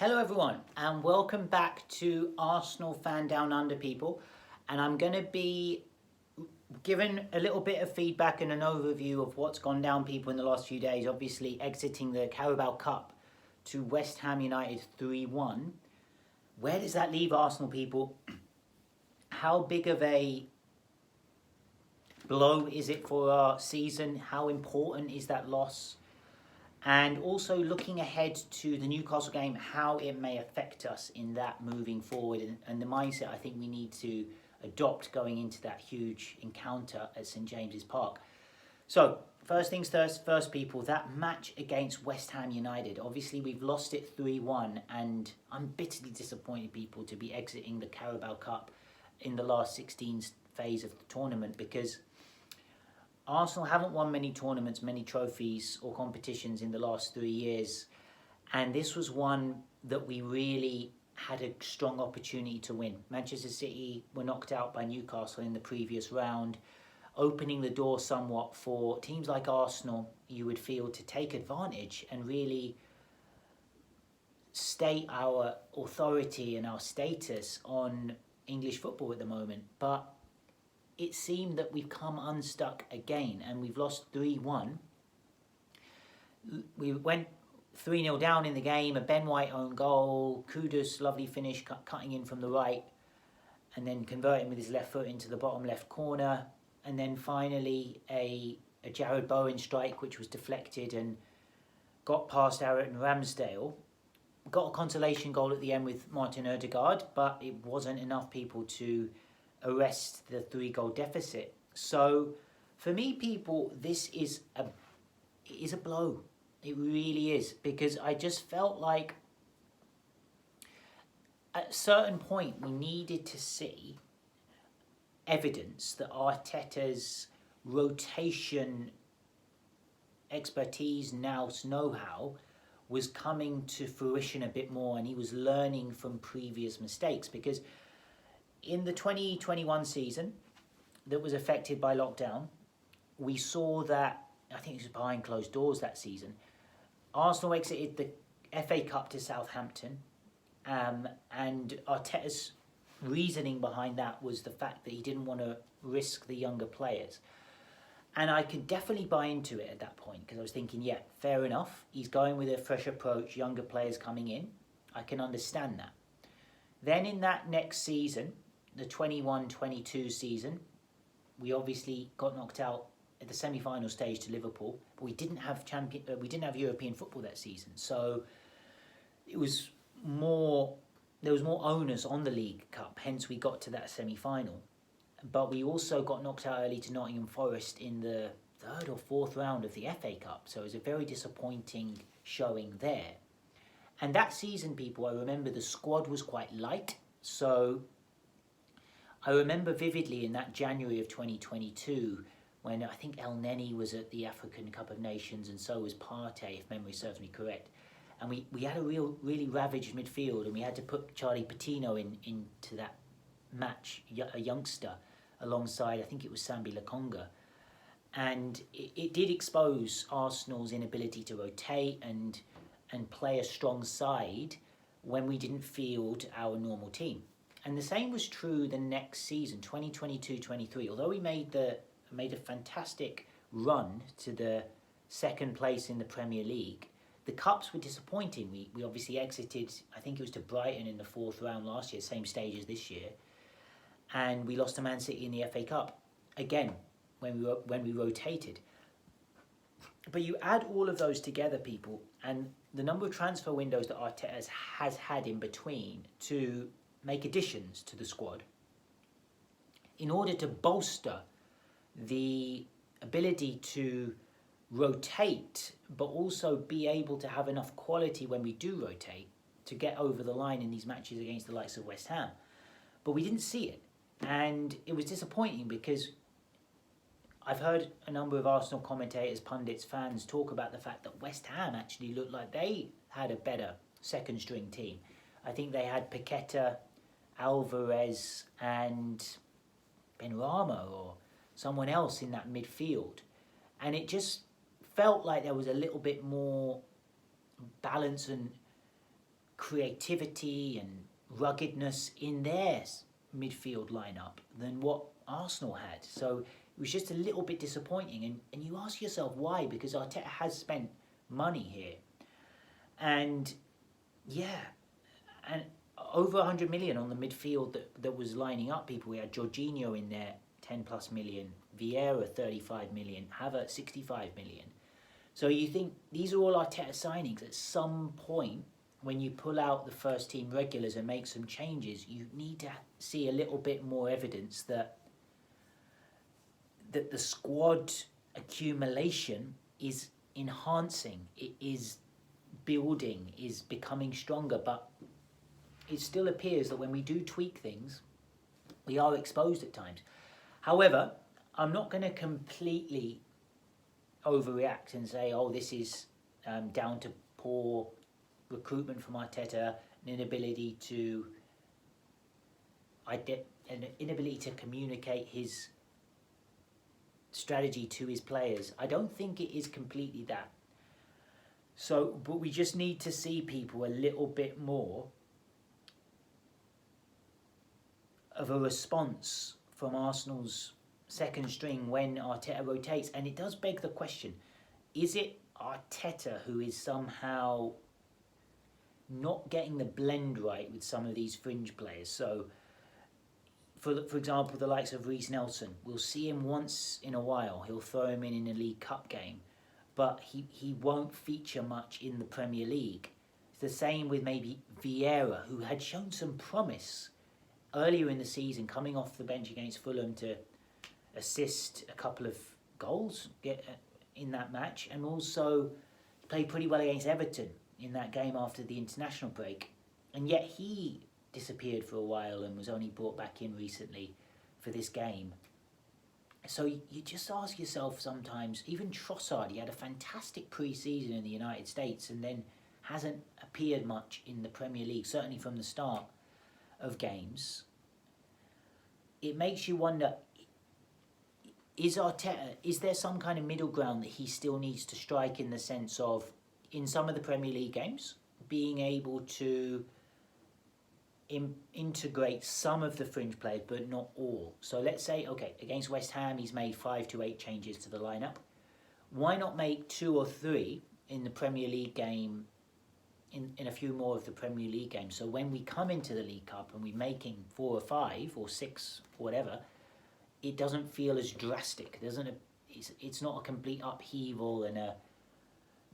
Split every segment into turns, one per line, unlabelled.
Hello everyone and welcome back to Arsenal Fan Down Under people, and I'm going to be giving a little bit of feedback and an overview of what's gone down people in the last few days. Obviously exiting the Carabao Cup to West Ham United 3-1. Where does that leave Arsenal people? How big of a blow is it for our season? How important is that loss? And also looking ahead to the Newcastle game, how it may affect us in that moving forward, and the mindset I think we need to adopt going into that huge encounter at St James's Park. So first things first people, that match against West Ham United, obviously we've lost it 3-1, and I'm bitterly disappointed people to be exiting the Carabao Cup in the last 16 phase of the tournament, because Arsenal haven't won many tournaments, many trophies or competitions in the last 3 years, and this was one that we really had a strong opportunity to win. Manchester City were knocked out by Newcastle in the previous round, opening the door somewhat for teams like Arsenal, you would feel, to take advantage and really state our authority and our status on English football at the moment. But it seemed that we've come unstuck again and we've lost 3-1. We went 3-0 down in the game, a Ben White own goal, Kudus, lovely finish, cutting in from the right, and then converting with his left foot into the bottom left corner. And then finally a Jared Bowen strike, which was deflected and got past Aaron Ramsdale. Got a consolation goal at the end with Martin Ødegaard, but it wasn't enough people to arrest the 3-goal deficit. So for me people, this is a blow. It really is, because I just felt like at a certain point we needed to see evidence that Arteta's rotation expertise, know-how was coming to fruition a bit more, and he was learning from previous mistakes. Because in the 2021 season that was affected by lockdown, we saw that, I think it was behind closed doors that season, Arsenal exited the FA Cup to Southampton, and Arteta's reasoning behind that was the fact that he didn't want to risk the younger players. And I could definitely buy into it at that point, because I was thinking, yeah, fair enough, he's going with a fresh approach, younger players coming in, I can understand that. Then in that next season, the 21-22 season, we obviously got knocked out at the semi-final stage to Liverpool, but we didn't have European football that season, so there was more onus on the League Cup, hence we got to that semi-final. But we also got knocked out early to Nottingham Forest in the third or fourth round of the FA Cup, so it was a very disappointing showing there. And that season, people, I remember the squad was quite light, so I remember vividly in that January of 2022 when I think El Neni was at the African Cup of Nations, and so was Partey, if memory serves me correct. And we had a really ravaged midfield, and we had to put Charlie Patino into that match, a youngster, alongside, I think it was Sambi Lokonga. And it did expose Arsenal's inability to rotate and play a strong side when we didn't field our normal team. And the same was true the next season, 2022-23. Although we made a fantastic run to the second place in the Premier League, the Cups were disappointing. We obviously exited, I think it was to Brighton in the fourth round last year, same stage as this year. And we lost to Man City in the FA Cup, again, when we rotated. But you add all of those together, people, and the number of transfer windows that Arteta has had in between to make additions to the squad in order to bolster the ability to rotate, but also be able to have enough quality when we do rotate to get over the line in these matches against the likes of West Ham. But we didn't see it, and it was disappointing, because I've heard a number of Arsenal commentators, pundits, fans talk about the fact that West Ham actually looked like they had a better second string team. I think they had Paqueta, Alvarez and Benrahma or someone else in that midfield, and it just felt like there was a little bit more balance and creativity and ruggedness in their midfield lineup than what Arsenal had. So it was just a little bit disappointing. And you ask yourself why, because Arteta has spent money here. And yeah, and over 100 million on the midfield that was lining up people. We had Jorginho in there, 10 plus million, Vieira 35 million, Havertz 65 million. So you think these are all Arteta signings. At some point, when you pull out the first team regulars and make some changes, you need to see a little bit more evidence that the squad accumulation is enhancing, it is building, is becoming stronger. But it still appears that when we do tweak things, we are exposed at times. However, I'm not going to completely overreact and say, oh, this is down to poor recruitment from Arteta, an inability to communicate his strategy to his players. I don't think it is completely that. So, but we just need to see people a little bit more of a response from Arsenal's second string when Arteta rotates. And it does beg the question, is it Arteta who is somehow not getting the blend right with some of these fringe players? So, for example, the likes of Reece Nelson, we'll see him once in a while. He'll throw him in a League Cup game, but he won't feature much in the Premier League. It's the same with maybe Vieira, who had shown some promise earlier in the season, coming off the bench against Fulham to assist a couple of goals in that match, and also played pretty well against Everton in that game after the international break. And yet he disappeared for a while and was only brought back in recently for this game. So you just ask yourself sometimes, even Trossard, he had a fantastic pre-season in the United States and then hasn't appeared much in the Premier League, certainly from the start of games. It makes you wonder, is Arteta, is there some kind of middle ground that he still needs to strike, in the sense of, in some of the Premier League games, being able to integrate some of the fringe players, but not all? So let's say, okay, against West Ham, he's made 5 to 8 changes to the lineup. Why not make 2 or 3 in the Premier League game, in a few more of the Premier League games? So when we come into the League Cup and we're making 4 or 5 or 6, whatever, it doesn't feel as drastic. It's not a complete upheaval and a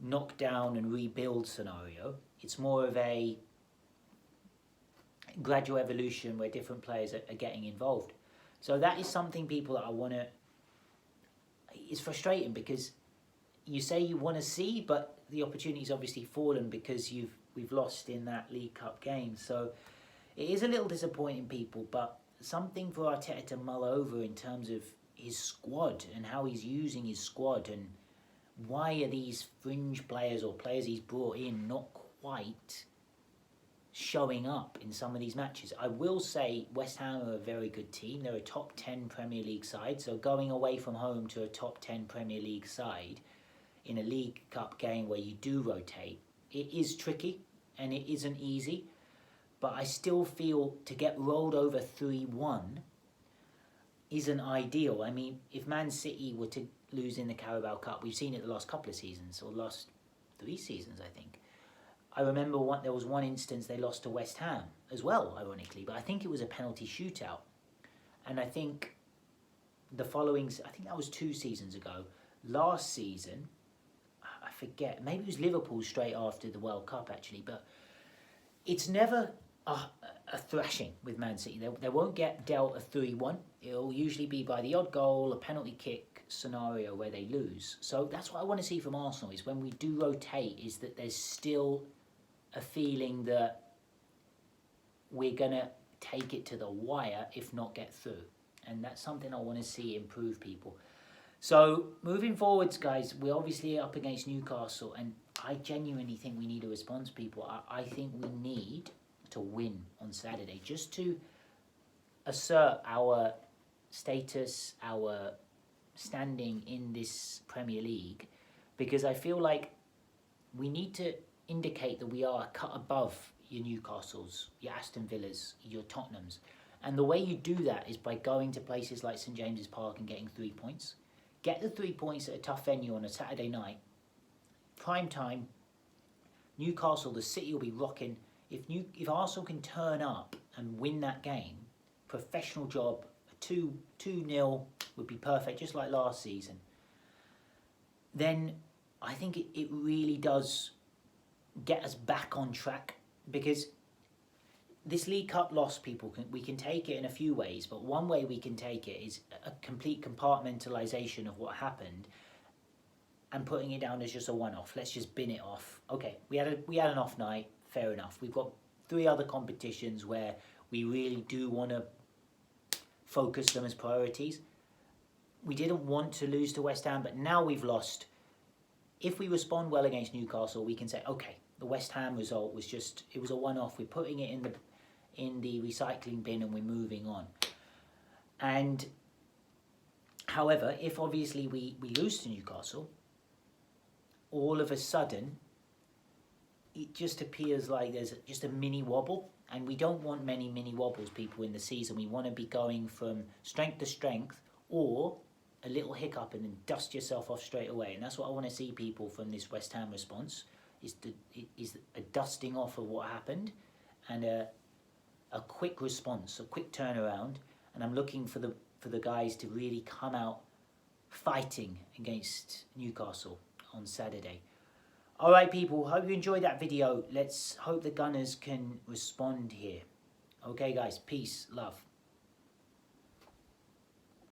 knockdown and rebuild scenario. It's more of a gradual evolution where different players are getting involved. So that is something, people, that I want to... It's frustrating because you say you want to see, but the opportunity's obviously fallen because we've lost in that League Cup game. So it is a little disappointing, people, but something for Arteta to mull over in terms of his squad and how he's using his squad, and why are these fringe players or players he's brought in not quite showing up in some of these matches. I will say West Ham are a very good team. They're a top 10 Premier League side, so going away from home to a top 10 Premier League side in a League Cup game where you do rotate, it is tricky and it isn't easy. But I still feel to get rolled over 3-1 isn't ideal. I mean, if Man City were to lose in the Carabao Cup, we've seen it the last couple of seasons, or last 3 seasons, I think. I remember there was one instance they lost to West Ham as well, ironically, but I think it was a penalty shootout. And I think I think that was 2 seasons ago. Last season, I forget, maybe it was Liverpool straight after the World Cup, actually, but it's never a thrashing with Man City. They won't get dealt a 3-1. It'll usually be by the odd goal, a penalty kick scenario where they lose. So that's what I want to see from Arsenal, is when we do rotate, is that there's still a feeling that we're going to take it to the wire, if not get through. And that's something I want to see improve, people. So moving forwards, guys, we're obviously up against Newcastle, and I genuinely think we need a response, people. I think we need to win on Saturday just to assert our status, our standing in this Premier League, because I feel like we need to indicate that we are cut above, your Newcastles, your Aston Villas, your Tottenhams. And the way you do that is by going to places like St James's Park and getting 3 points. Get the 3 points at a tough venue on a Saturday night. Prime time. Newcastle, the city will be rocking. If Arsenal can turn up and win that game, professional job, 2-0 would be perfect, just like last season. Then I think it really does get us back on track, because this League Cup loss, we can take it in a few ways, but one way we can take it is a complete compartmentalisation of what happened and putting it down as just a one-off. Let's just bin it off. Okay, we had an off night, fair enough. We've got 3 other competitions where we really do want to focus them as priorities. We didn't want to lose to West Ham, but now we've lost. If we respond well against Newcastle, we can say, okay, the West Ham result was it was a one-off. We're putting it in the recycling bin and we're moving on. And however, if obviously we lose to Newcastle, all of a sudden, it just appears like there's just a mini wobble, and we don't want many mini wobbles, people, in the season. We want to be going from strength to strength, or a little hiccup and then dust yourself off straight away. And that's what I want to see, people, from this West Ham response, is a dusting off of what happened and a quick response, a quick turnaround. And I'm looking for the guys to really come out fighting against Newcastle on Saturday. All right, people, hope you enjoyed that video. Let's hope the Gunners can respond here. Okay, guys, peace, love.